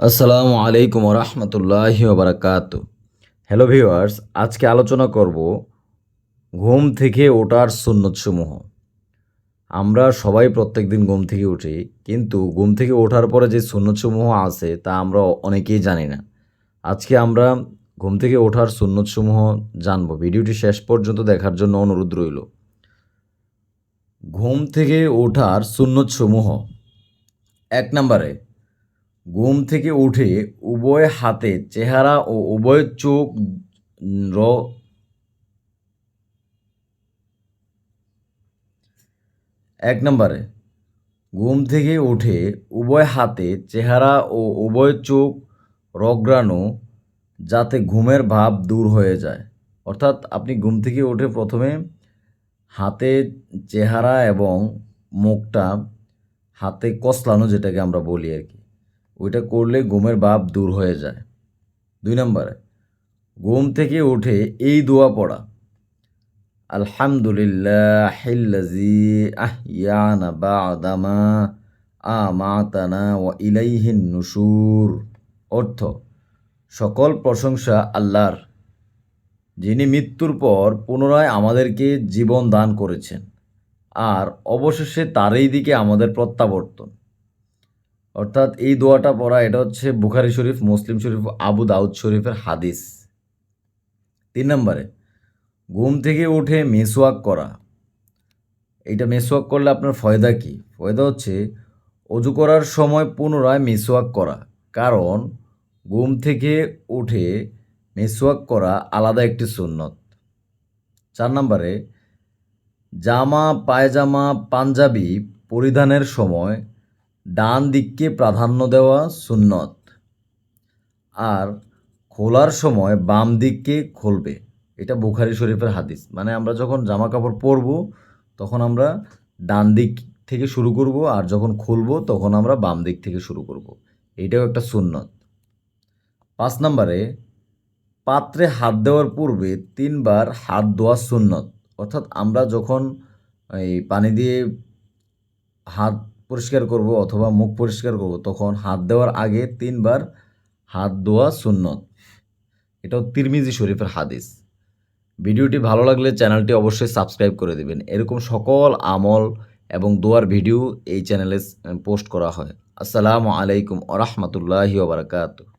আসসালামু আলাইকুম রহমতুল্লাহি ওবরাকাতু। হ্যালো ভিউয়ার্স, আজকে আলোচনা করব ঘুম থেকে ওঠার সুন্নতসমূহ। আমরা সবাই প্রত্যেকদিন ঘুম থেকে উঠি, কিন্তু ঘুম থেকে ওঠার পরে যে সুন্নতসমূহ আছে তা আমরা অনেকেই জানি না। আজকে আমরা ঘুম থেকে ওঠার সুন্নতসমূহ জানব। ভিডিওটি শেষ পর্যন্ত দেখার জন্য অনুরোধ রইল। ঘুম থেকে ওঠার সুন্নতসমূহ। 1 নম্বরে, ঘুম থেকে উঠে উভয় হাতে চেহারা ও উভয় চোখ র 1 নম্বরে, ঘুম থেকে উঠে উভয় হাতে চেহারা ও উভয় চোখ রগড়ানো, যাতে ঘুমের ভাব দূর হয়ে যায়। অর্থাৎ আপনি ঘুম থেকে উঠে প্রথমে হাতে চেহারা এবং মুখটা হাতে কসলানো, যেটাকে আমরা বলি আর কি, ওইটা করলে ঘুমের ভাব দূর হয়ে যায়। 2 নম্বরে, ঘুম থেকে উঠে এই দোয়া পড়া: আলহামদুলিল্লাহিল্লাযী আহইয়ানা বা'দামা আমাতানা ওয়া ইলাইহিন নুশুর। অর্থ: সকল প্রশংসা আল্লাহর, যিনি মৃত্যুর পর পুনরায় আমাদেরকে জীবন দান করেছেন, আর অবশেষে তারই দিকে আমাদের প্রত্যাবর্তন। অর্থাৎ এই দোয়াটা পড়া, এটা হচ্ছে বুখারী শরীফ, মুসলিম শরীফ, আবু দাউদ শরীফের হাদিস। 3 নম্বরে, ঘুম থেকে উঠে মেসওয়াক করা। এইটা মেসওয়াক করলে আপনার ফয়দা কী? ফয়দা হচ্ছে অজু করার সময় পুনরায় মেসওয়াক করা, কারণ ঘুম থেকে উঠে মেসওয়াক করা আলাদা একটি সুন্নত। 4 নম্বরে, জামা, পায়জামা, পাঞ্জাবি পরিধানের সময় ডান দিককে প্রাধান্য দেওয়া সুন্নত, আর খোলার সময় বাম দিককে খুলবে। এটা বুখারী শরীফের হাদিস। মানে আমরা যখন জামা কাপড় পরবো তখন আমরা ডান দিক থেকে শুরু করব, আর যখন খুলবো তখন আমরা বাম দিক থেকে শুরু করব। এইটাও একটা সুন্নত। 5 নম্বরে, পাত্রে হাত দেওয়ার পূর্বে 3 বার হাত ধোয়া সুন্নত। অর্থাৎ আমরা যখন এই পানি দিয়ে হাত পরিষ্কার করব অথবা মুখ পরিষ্কার করব, তখন হাত দেওয়ার আগে 3 বার হাত ধোয়া সুন্নত। এটাও তিরমিজি শরীফের হাদিস। ভিডিওটি ভালো লাগলে চ্যানেলটি অবশ্যই সাবস্ক্রাইব করে দেবেন। এরকম সকল আমল এবং দোয়ার ভিডিও এই চ্যানেলে পোস্ট করা হয়। আসসালামু আলাইকুম ওয়া রাহমাতুল্লাহি ওয়া বারাকাতুহু।